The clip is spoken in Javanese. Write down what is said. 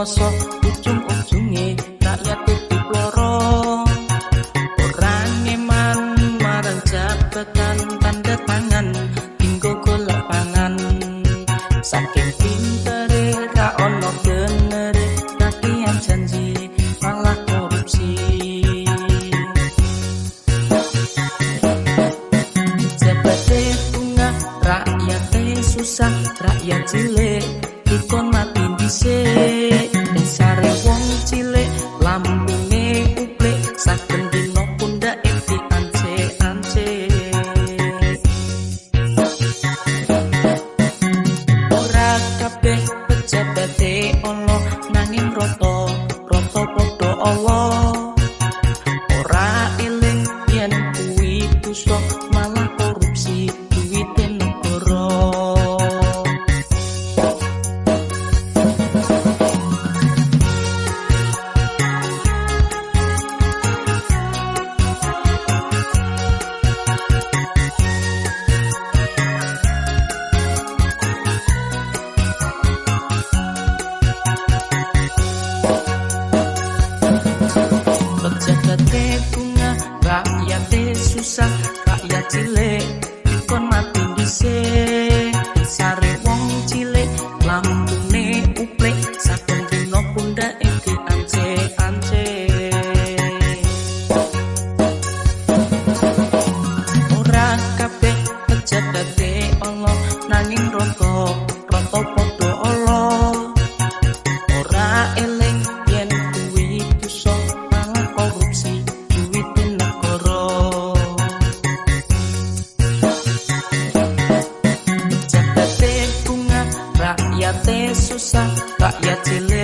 mosok ujung-ujunge rakyat diploro orang ngeman marang jabatan tanda tangan dinggo golek pangan saking pintere ra ono genere kakian janji malah korupsi jabate bunga rakyat susah rakyat cilik dikon mati dhisik sare wong cilik lambunge uplek saben dina pundake diance-ance ora kabeh pejabate ana nanging rata padha Allah ora eling yen kuwi dosa malah korupsi duwite negara jagate bunga rakyat susah rakyat cilik dikon mati dhisik sare wong cilik lambune uplek saben dina pundake diance-ance ora kabeh jagate ana nanging rata padha Allah ora eling yen kuwi dosa korupsi duit negara jabate bunga rakyat susah rakyat cilik